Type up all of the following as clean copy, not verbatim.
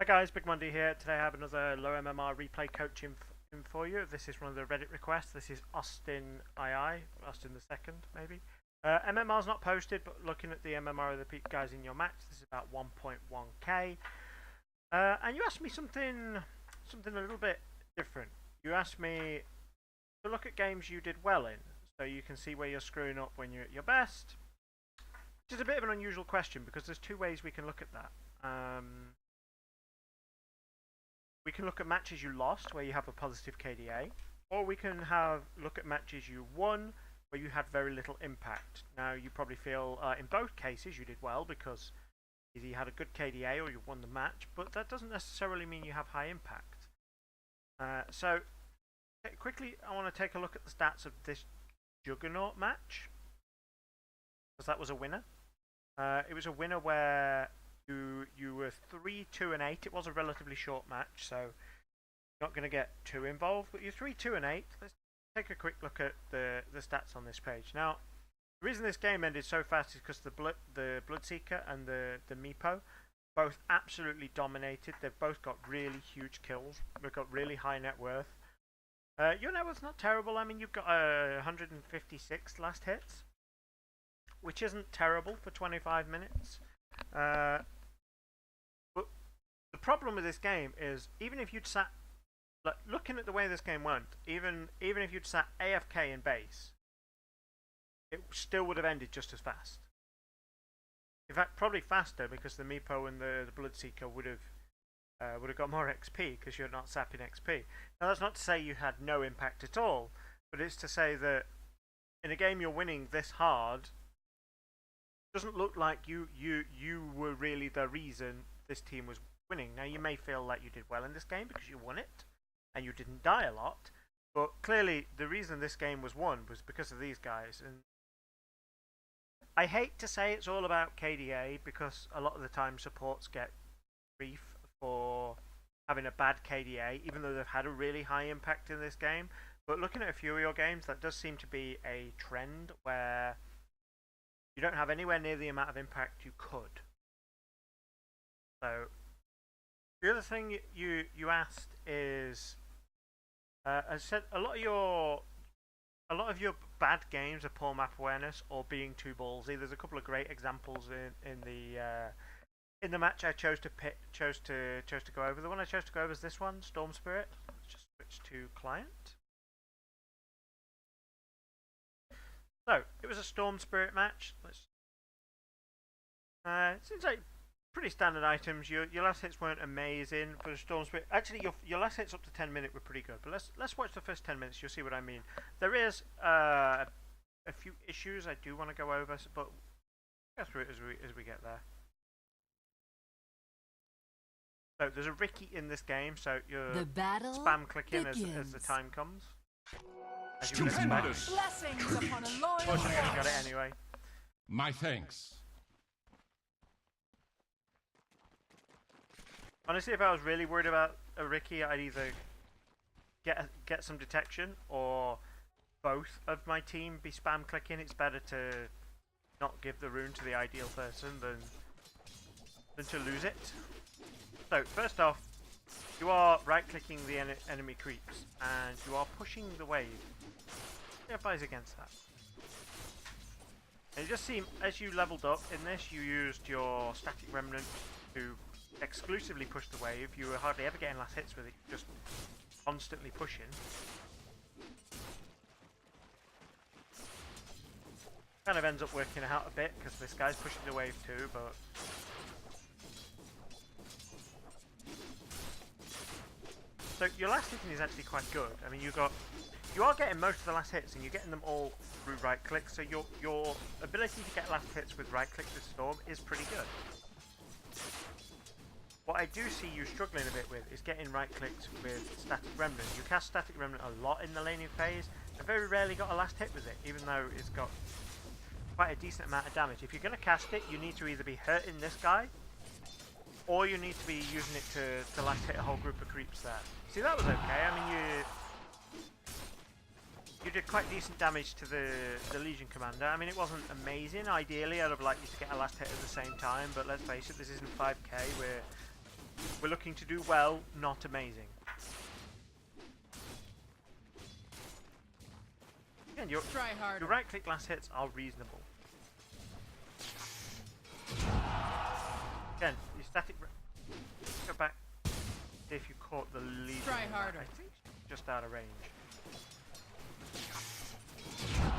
Hi guys, Big Monday here. Today I have another low MMR replay coaching for you. This is one of the Reddit requests. This is AustinII, Austin the second maybe. MMR's not posted, but looking at the MMR of the guys in your match, this is about 1.1k. And you asked me something a little bit different. You asked me to look at games you did well in, so you can see where you're screwing up when you're at your best. Which is a bit of an unusual question because there's two ways we can look at that. We can look at matches you lost where you have a positive KDA, or we can look at matches you won where you had very little impact. Now you probably feel in both cases you did well because either you had a good KDA or you won the match, but that doesn't necessarily mean you have high impact. So quickly I want to take a look at the stats of this Juggernaut match, because that was a winner. It was a winner where you were 3, 2, and 8. It was a relatively short match, so not going to get too involved. But you're 3, 2, and 8. Let's take a quick look at the stats on this page. Now, the reason this game ended so fast is because the Bloodseeker and the Meepo both absolutely dominated. They've both got really huge kills. They've got really high net worth. Your net worth's not terrible. I mean, you've got 156 last hits, which isn't terrible for 25 minutes. But the problem with this game is, even if you'd sat, like, looking at the way this game went, even if you'd sat AFK in base, it still would have ended just as fast. In fact, probably faster, because the Meepo and the Bloodseeker would have got more XP because you're not sapping XP. Now that's not to say you had no impact at all, but it's to say that in a game you're winning this hard, it doesn't look like you were really the reason this team was winning. Now you may feel like you did well in this game because you won it and you didn't die a lot, but clearly the reason this game was won was because of these guys. And I hate to say it's all about KDA, because a lot of the time supports get grief for having a bad KDA, even though they've had a really high impact in this game. But looking at a few of your games, that does seem to be a trend where you don't have anywhere near the amount of impact you could. So the other thing you asked is, as I said, a lot of your bad games are poor map awareness or being too ballsy. There's a couple of great examples in the match I chose to go over. The one I chose to go over is this one, Storm Spirit. Let's just switch to client. So it was a Storm Spirit match. It seems like pretty standard items. Your last hits weren't amazing for the Storm Spirit. Actually, your last hits up to 10 minutes were pretty good. But let's watch the first 10 minutes. You'll see what I mean. There is a few issues I do want to go over, but we'll go through it as we get there. So there's a Ricky in this game, so you're spam clicking as the time comes. As you would expect. Blessings upon a loyal Fortunately, you got it anyway. My thanks. Honestly, if I was really worried about a Ricky, I'd either get some detection or both of my team be spam clicking. It's better to not give the rune to the ideal person than to lose it. So first off, you are right clicking the enemy creeps and you are pushing the wave. It advise against that. And it just seemed, as you leveled up in this, you used your static remnant to exclusively push the wave. You were hardly ever getting last hits with it, just constantly pushing. Kind of ends up working out a bit because this guy's pushing the wave too, but so your last hitting is actually quite good. I mean, you are getting most of the last hits and you're getting them all through right click, so your ability to get last hits with right click with Storm is pretty good. What I do see you struggling a bit with is getting right clicks with Static Remnant. You cast Static Remnant a lot in the laning phase and very rarely got a last hit with it, even though it's got quite a decent amount of damage. If you're going to cast it, you need to either be hurting this guy or you need to be using it to last hit a whole group of creeps there. See, that was okay. I mean, you did quite decent damage to the Legion Commander. I mean, it wasn't amazing. Ideally, I'd have liked you to get a last hit at the same time, but let's face it, this isn't 5k. We're looking to do well, not amazing. Again, your Try harder. right click last hits are reasonable. Again, your static. Go back. See if you caught the lead. Try harder. I think she's just out of range.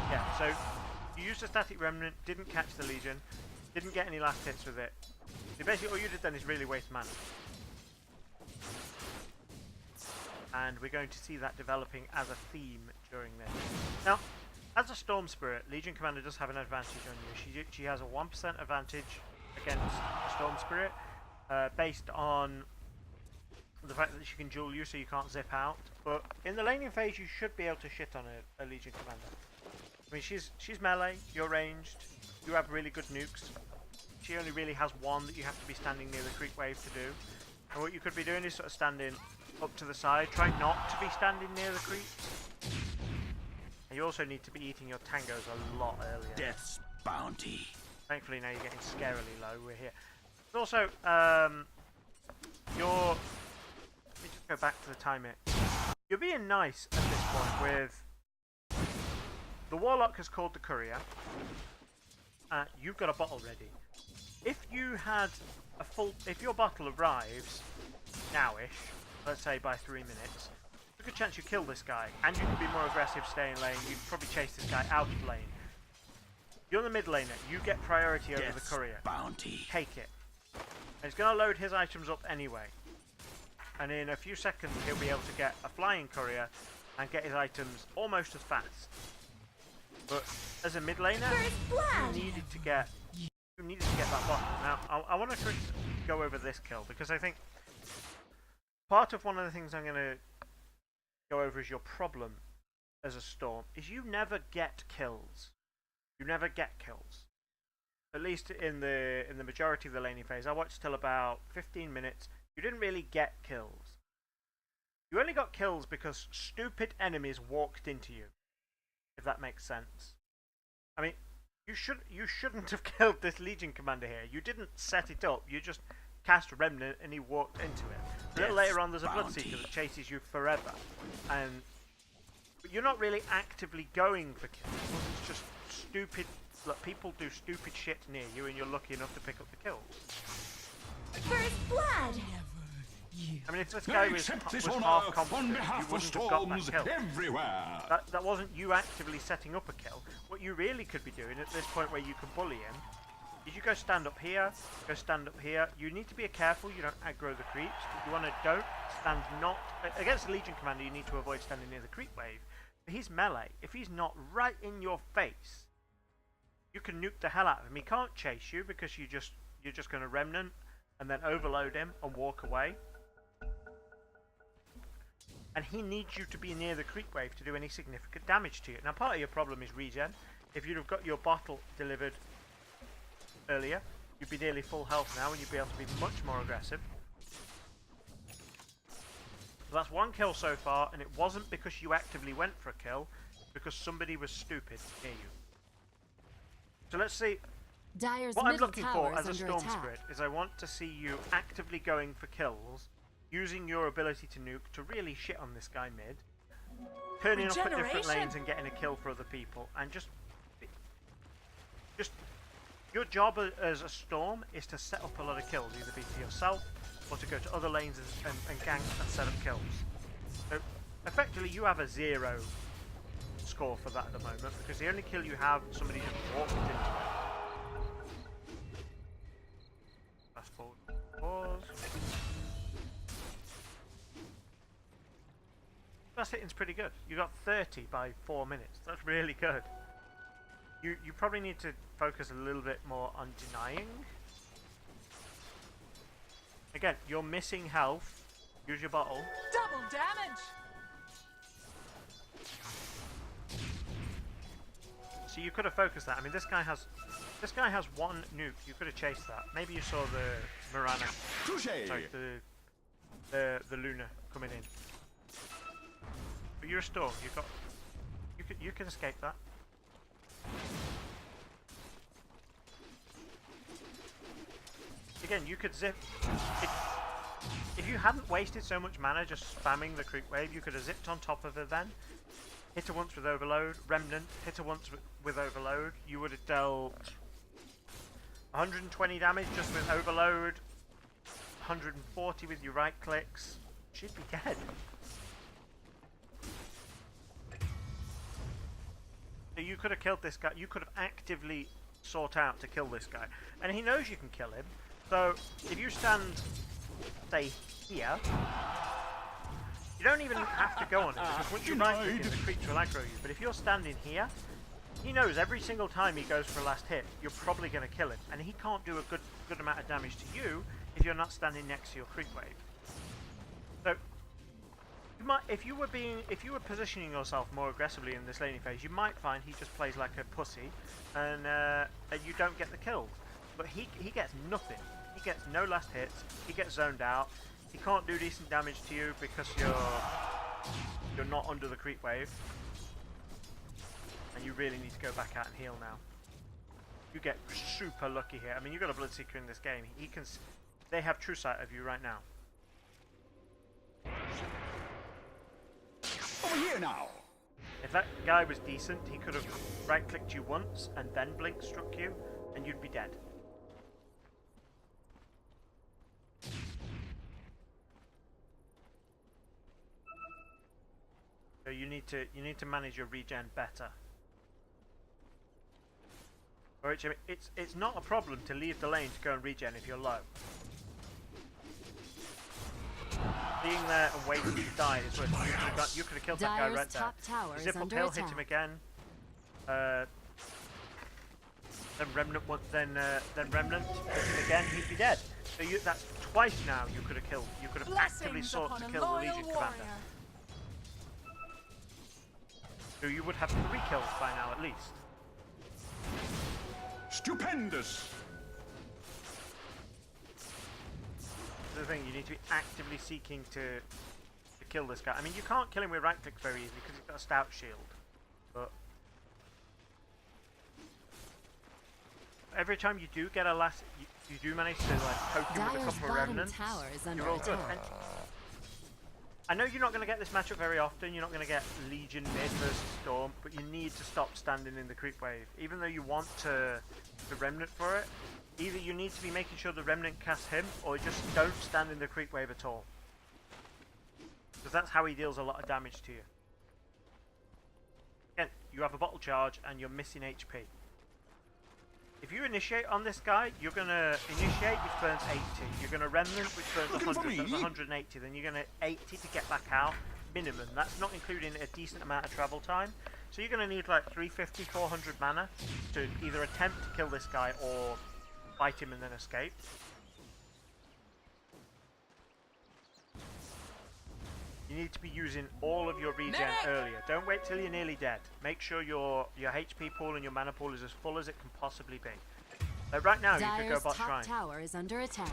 Yeah, so you used a static remnant, didn't catch the Legion, didn't get any last hits with it. So basically all you did then is really waste mana. And we're going to see that developing as a theme during this. Now, as a Storm Spirit, Legion Commander does have an advantage on you. She has a 1% advantage against a Storm Spirit, based on the fact that she can duel you so you can't zip out. But in the laning phase you should be able to shit on a Legion Commander. I mean, she's melee, you're ranged, you have really good nukes. She only really has one that you have to be standing near the creep wave to do. And what you could be doing is sort of standing up to the side, try not to be standing near the creeps. And you also need to be eating your tangos a lot earlier. Death's bounty. Thankfully now you're getting scarily low, we're here. But also, let me just go back to the timer. You're being nice at this point with... The Warlock has called the courier. You've got a bottle ready. If you had a full... If your bottle arrives now-ish, let's say by 3 minutes, there's a good chance you kill this guy. And you can be more aggressive, stay in lane. You can probably chase this guy out of lane. You're the mid laner. You get priority over the courier. Bounty. Take it. And he's going to load his items up anyway. And in a few seconds he'll be able to get a flying courier and get his items almost as fast. But as a mid laner, you needed to get that bottle. Now I want to go over this kill because I think part of one of the things I'm going to go over is your problem as a Storm is you never get kills. You never get kills. At least in the majority of the laning phase. I watched till about 15 minutes. You didn't really get kills. You only got kills because stupid enemies walked into you. If that makes sense. I mean, you shouldn't have killed this Legion Commander here. You didn't set it up. You just cast Remnant and he walked into it. A little later on, there's a Bloodseeker that chases you forever, but you're not really actively going for kills. It's just stupid. Look, people do stupid shit near you, and you're lucky enough to pick up the kills. First blood. I mean, if this guy was half competent, you wouldn't have got that kill. Everywhere. That wasn't you actively setting up a kill. What you really could be doing at this point where you can bully him is you go stand up here, go stand up here. You need to be careful you don't aggro the creeps. You want to don't stand not... Against a Legion Commander you need to avoid standing near the creep wave. But he's melee. If he's not right in your face, you can nuke the hell out of him. He can't chase you because you're just going to Remnant and then overload him and walk away. And he needs you to be near the creep wave to do any significant damage to you. Now, part of your problem is regen. If you'd have got your bottle delivered earlier, you'd be nearly full health now and you'd be able to be much more aggressive. So that's one kill so far, and it wasn't because you actively went for a kill, because somebody was stupid near you. So let's see. Dyer's What I'm middle looking tower for as a is under Storm attack. Spirit is I want to see you actively going for kills, using your ability to nuke to really shit on this guy mid, turning up at different lanes and getting a kill for other people, and just your job as a Storm is to set up a lot of kills, either be for yourself or to go to other lanes and gank and set up kills. So effectively you have a 0 score for that at the moment, because the only kill you have, somebody just walked into it. Fast forward, pause. Fast hitting's pretty good. You got 30 by 4 minutes. That's really good. You probably need to focus a little bit more on denying. Again, you're missing health. Use your bottle. Double damage. So you could have focused that. I mean, this guy has one nuke. You could have chased that. Maybe you saw the Mirana. Sorry, the Luna coming in. But you're a Storm. You can escape that. Again, you could zip. If you hadn't wasted so much mana just spamming the creep wave, you could have zipped on top of her then, hit her once with overload, remnant, hit her once with overload. You would have dealt 120 damage just with overload, 140 with your right clicks. She'd be dead. So you could have killed this guy. You could have actively sought out to kill this guy, and he knows you can kill him. So if you stand, say, here, you don't even have to go on it, because once you right click it, the creature will aggro you. But if you're standing here, he knows every single time he goes for a last hit, you're probably going to kill him, and he can't do a good amount of damage to you if you're not standing next to your creep wave. So you might, if you were positioning yourself more aggressively in this laning phase, you might find he just plays like a pussy, and you don't get the kills. But he gets nothing. He gets no last hits. He gets zoned out. He can't do decent damage to you because you're not under the creep wave, and you really need to go back out and heal now. You get super lucky here. I mean, you've got a Bloodseeker in this game. They have true sight of you right now. Over here now. If that guy was decent, he could have right-clicked you once and then blink struck you, and you'd be dead. So you need to manage your regen better. Or it's not a problem to leave the lane to go and regen if you're low. Being there and waiting to die is worth it. You could have killed that guy right there. Zip up hill, hit him again. Then remnant then remnant, hit him again, he'd be dead. So that's twice now you could have killed. You could have actively sought to kill the Legion commander. So you would have 3 kills by now at least. Stupendous. The thing, you need to be actively seeking to kill this guy. I mean, you can't kill him with right clicks very easily because he's got a stout shield. But every time you do get a last, you do manage to like poke him with a couple of remnants. You're all good. And I know you're not going to get this matchup very often. You're not going to get Legion mid versus Storm, but you need to stop standing in the creep wave. Even though you want to remnant for it, either you need to be making sure the remnant casts him, or just don't stand in the creep wave at all. Because that's how he deals a lot of damage to you. Again, you have a bottle charge and you're missing HP. If you initiate on this guy, you're going to initiate, which burns 80. You're going to remnant, which burns 100, that's 180. Then you're going to 80 to get back out, minimum. That's not including a decent amount of travel time. So you're going to need like 350, 400 mana to either attempt to kill this guy or fight him and then escape. You need to be using all of your regen earlier. Don't wait till you're nearly dead. Make sure your HP pool and your mana pool is as full as it can possibly be. Like right now, you could go bot shrine. Tower is under attack.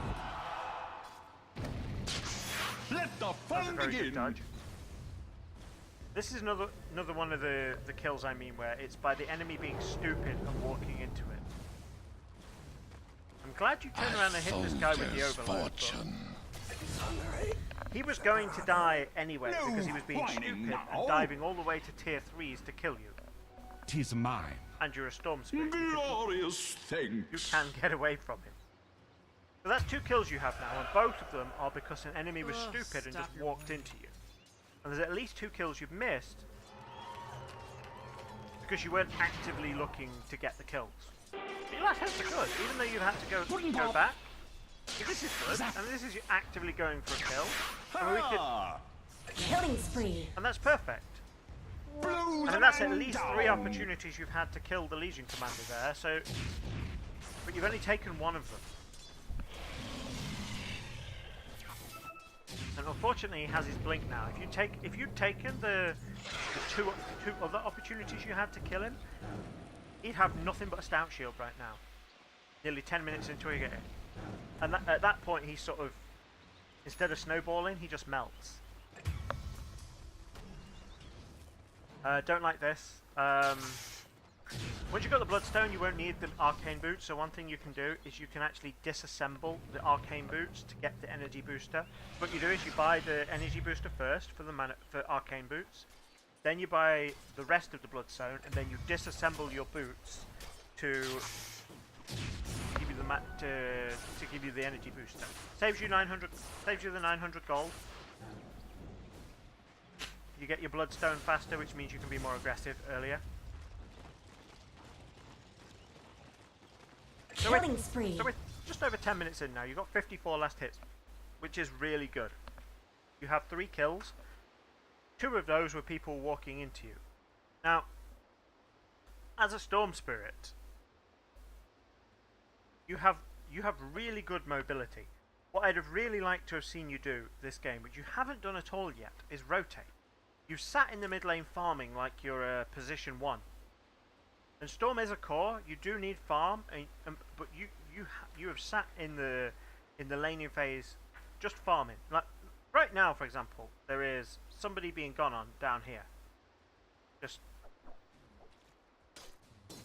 Let the That's a fun very good begin. dodge. This is another one of the kills I mean, where it's by the enemy being stupid and walking into it. I'm glad you turned around and hit this guy with the overload. He was going to die anyway because he was being stupid and diving all the way to tier 3s to kill you. 'Tis mine. And you're a storm spirit. Glorious things. You can get away from him. So that's 2 kills you have now, and both of them are because an enemy was stupid and just walked into you. And there's at least 2 kills you've missed because you weren't actively looking to get the kills. But your last hits are good, even though you've had to go back. This is good. I mean, this is you actively going for a kill. I mean, Killing spree. and that's perfect. I mean, that's at least 3 opportunities you've had to kill the Legion commander there. So, but you've only taken 1 of them. And unfortunately, he has his blink now. If you'd taken the two other opportunities you had to kill him, he'd have nothing but a stout shield right now. Nearly 10 minutes into it, and at that point, he's sort of, instead of snowballing, he just melts. Don't like this. What Once you've got the Bloodstone, you won't need the Arcane Boots, so one thing you can do is you can actually disassemble the Arcane Boots to get the energy booster. What you do is you buy the energy booster first for the Arcane Boots, then you buy the rest of the Bloodstone, and then you disassemble your boots to give you to give you the energy booster. Saves you 900, saves you the 900 gold. You get your Bloodstone faster, which means you can be more aggressive earlier. Killing spree. So we're just over 10 minutes in now. You've got 54 last hits, which is really good. You have 3 kills. 2 of those were people walking into you. Now, as a Storm Spirit, you have really good mobility. What I'd have really liked to have seen you do this game, which you haven't done at all yet, is rotate. You sat in the mid lane farming like you're position 1. And Storm is a core. You do need farm, but you have sat in the laning phase, just farming. Like right now, for example, there is somebody being gone on down here. Just,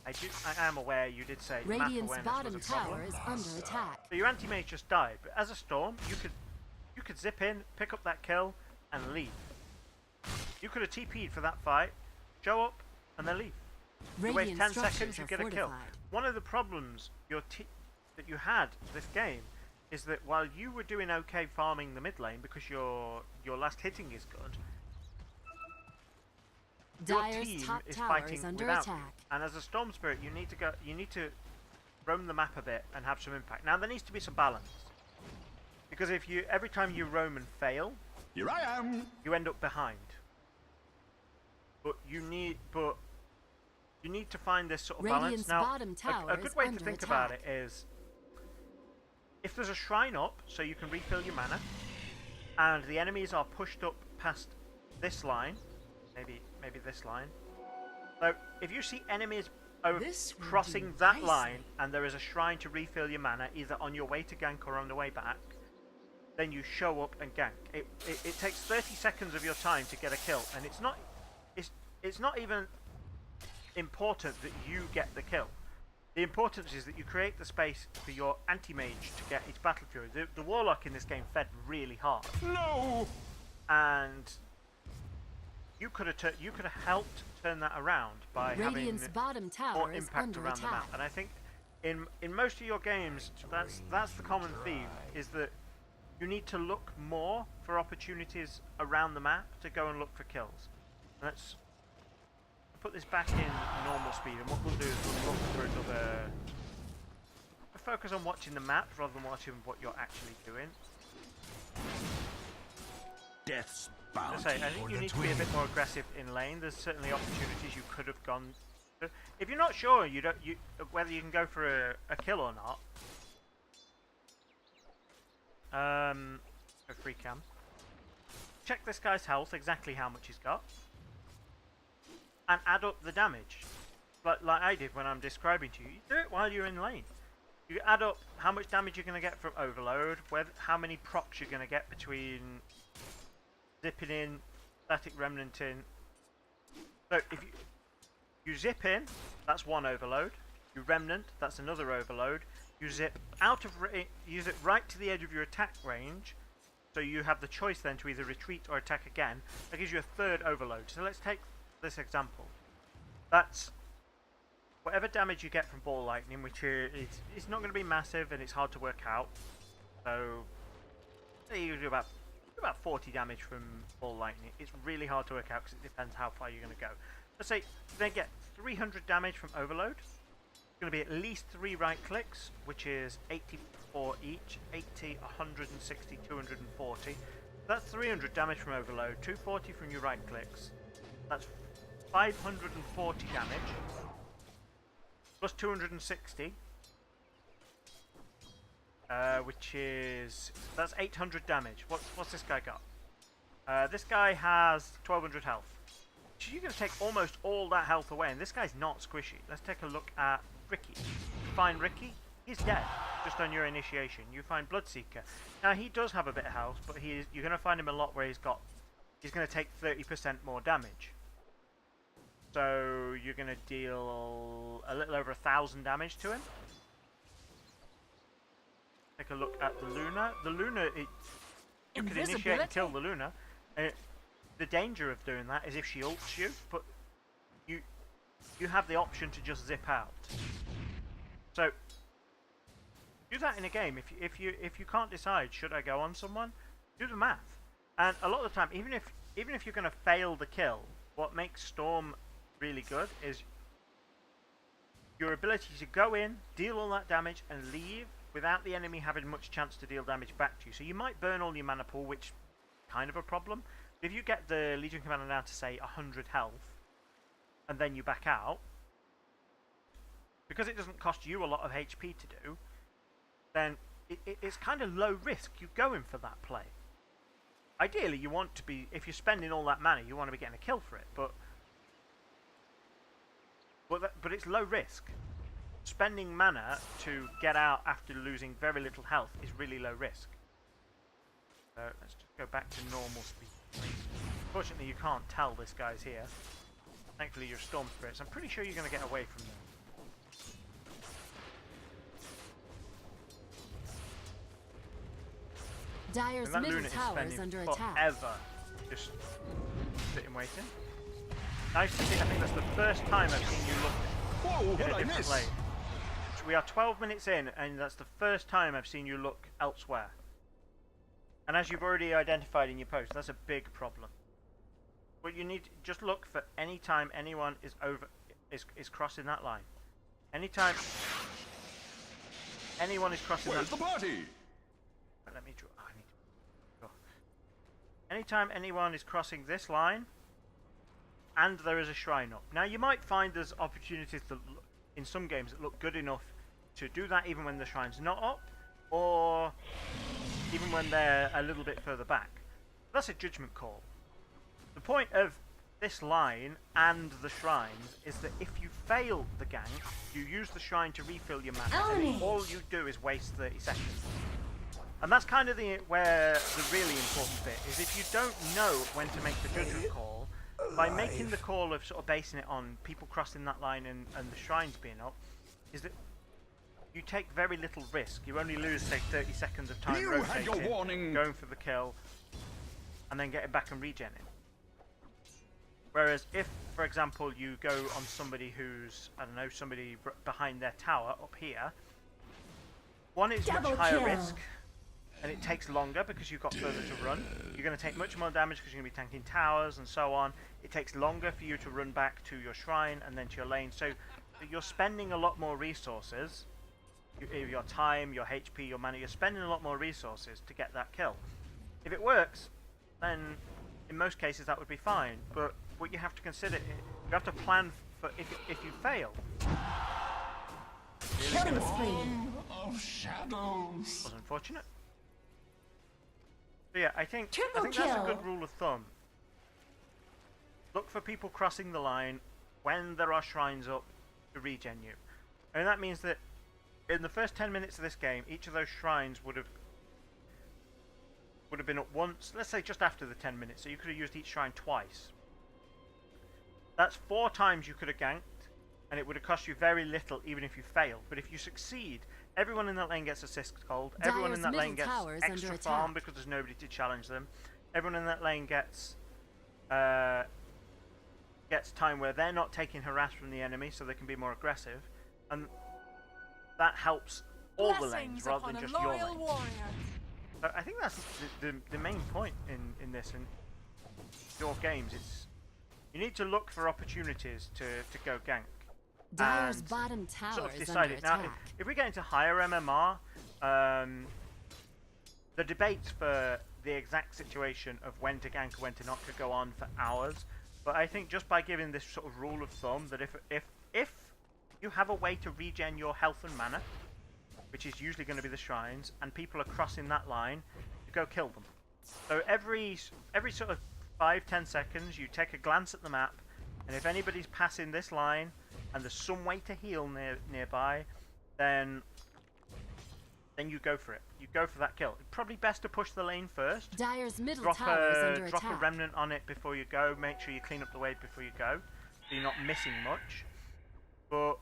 I am aware you did say Radiant's map bottom awareness was a problem. tower is under attack. So your anti-mage just died, but as a Storm, you could zip in, pick up that kill, and leave. You could have TP'd for that fight, show up, and then leave. You wait 10 seconds, you get a kill. One of the problems that you had this game is that while you were doing okay farming the mid lane because your last hitting is good, your team is fighting without you. And as a Storm Spirit, you need to roam the map a bit and have some impact. Now there needs to be some balance, because if you every time you roam and fail, Here I am. you end up behind. But you need to find this sort of Radiant's balance. Now, bottom tower a good is way to under think attack. about it is, if there's a shrine up, so you can refill your mana, and the enemies are pushed up past this line, maybe this line. So if you see enemies crossing that line, and there is a shrine to refill your mana, either on your way to gank or on the way back, then you show up and gank. It takes 30 seconds of your time to get a kill, and it's not even important that you get the kill. The importance is that you create the space for your anti-mage to get its battle fury. The warlock in this game fed really hard. No. And you could have helped turn that around by Radiant's having bottom tower more is impact under around the map. attack. And I think in most of your games, that's the common theme, is that you need to look more for opportunities around the map to go and look for kills. And let's put this back in normal speed, and what we'll do is we'll look for another. We'll focus on watching the map rather than watching what you're actually doing. Death's I bounty. say, I think you need to be a bit more aggressive in lane. There's certainly opportunities you could have gone to. If you're not sure whether you can go for a kill or not, a free cam. Check this guy's health, exactly how much he's got, and add up the damage, like I did when I'm describing to you. You do it while you're in lane. You add up how much damage you're going to get from overload, how many procs you're going to get between zipping in, static remnanting. So if you zip in, that's one overload. You remnant, that's another overload. You zip out of you zip right to the edge of your attack range, so you have the choice then to either retreat or attack again. That gives you a third overload. So let's take this example. That's whatever damage you get from ball lightning, which is not going to be massive and it's hard to work out. So say you do about 40 damage from ball lightning. It's really hard to work out because it depends how far you're going to go. Let's say they get 300 damage from overload. It's going to be at least 3 right clicks, which is 84 each. 80, 160, 240. That's 300 damage from overload. 240 from your right clicks. That's 540 damage. Plus 260. That's 800 damage. What's this guy got? This guy has 1200 health. So you're going to take almost all that health away, and this guy's not squishy. Let's take a look at Ricky. You find Ricky, he's dead just on your initiation. You find Bloodseeker. Now he does have a bit of health, but you're going to find him a lot where he's going to take 30% more damage. So you're going to deal a little over 1,000 damage to him. Take a look at the Luna. The Luna, you could initiate and kill the Luna. The danger of doing that is if she ults you, but you have the option to just zip out. So do that in a game. If you can't decide, should I go on someone? Do the math. And a lot of the time, even if you're going to fail the kill, what makes Storm really good is your ability to go in, deal all that damage, and leave without the enemy having much chance to deal damage back to you. So you might burn all your mana pool, which is kind of a problem. If you get the Legion Commander down to, say, 100 health, and then you back out, because it doesn't cost you a lot of HP to do, then it's kind of low risk. You're going for that play. Ideally, you want to be, if you're spending all that mana, you want to be getting a kill for it, but it's low risk. Spending mana to get out after losing very little health is really low risk. So let's just go back to normal speed. Unfortunately, you can't tell this guy's here. Thankfully, you're Storm Spirits. I'm pretty sure you're going to get away from them. Dire's And that middle Luna is tower is spending under attack. forever just sitting waiting. Nice to see. I think that's the first time I've seen you look Whoa, in what a I different miss? lane. So we are 12 minutes in, and that's the first time I've seen you look elsewhere. And as you've already identified in your post, that's a big problem. What you need, just look for any time anyone is crossing that line. Anytime anyone is crossing Where's that the party? Let me draw. I need to draw. Anytime anyone is crossing this line, and there is a shrine up. Now you might find there's opportunities that in some games that look good enough to do that even when the shrine's not up, or even when they're a little bit further back. That's a judgment call. The point of this line and the shrines is that if you fail the gank, you use the shrine to refill your mana, and all you do is waste 30 seconds. And that's kind of where the really important bit is. If you don't know when to make the judgment call, by making the call of sort of basing it on people crossing that line and the shrines being up, is that you take very little risk. You only lose, say, 30 seconds of time You had your rotating, warning. going for the kill, and then getting back and regenning. Whereas if, for example, you go on somebody who's, I don't know, somebody behind their tower up here, one is much higher risk, and it takes longer because you've got further to run. You're going to take much more damage because you're going to be tanking towers and so on. It takes longer for you to run back to your shrine and then to your lane. So you're spending a lot more resources, your time, your HP, your mana. You're spending a lot more resources to get that kill. If it works, then in most cases that would be fine. But what you have to consider, you have to plan for if you fail. Killing spree. Of shadows. Was unfortunate. So yeah, I think Triple that's a kill. good rule of thumb. Look for people crossing the line when there are shrines up to regen you. And that means that in the first 10 minutes of this game, each of those shrines would have been up once, let's say just after the 10 minutes, so you could have used each shrine twice. That's 4 times you could have ganked, and it would have cost you very little even if you failed. But if you succeed, everyone in that lane gets assist gold, everyone in that lane gets extra farm because there's nobody to challenge them, everyone in that lane gets time where they're not taking harass from the enemy so they can be more aggressive, and that helps all the lanes rather than just your lane. So I think that's the main point in this and your games. It's you need to look for opportunities to go gank. Dire's and bottom tower sort of is decide under it. Now, attack. if we get into higher MMR, the debates for the exact situation of when to gank or when to not could go on for hours. But I think just by giving this sort of rule of thumb that if you have a way to regen your health and mana, which is usually going to be the shrines, and people are crossing that line, you go kill them. So every sort of 5-10 seconds, you take a glance at the map, and if anybody's passing this line, and there's some way to heal nearby, then you go for it. You go for that kill. It's probably best to push the lane first. Dire's middle Drop tower is under a attack. remnant on it before you go. Make sure you clean up the wave before you go. so you're not missing much. But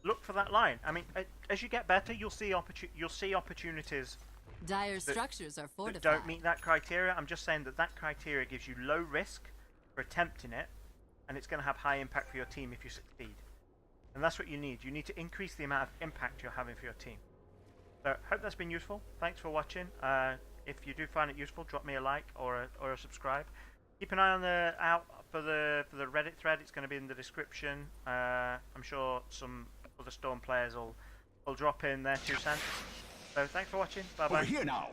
look for that line. I mean, as you get better, you'll see opportunities Dire structures are that fortified. don't meet that criteria. I'm just saying that criteria gives you low risk for attempting it, and it's going to have high impact for your team if you succeed. And that's what you need. You need to increase the amount of impact you're having for your team. So, hope that's been useful. Thanks for watching. If you do find it useful, drop me a like or a subscribe. Keep an eye on out for the Reddit thread. It's going to be in the description. I'm sure some other Storm players will drop in their 2 cents. So thanks for watching. Bye bye. Over here now.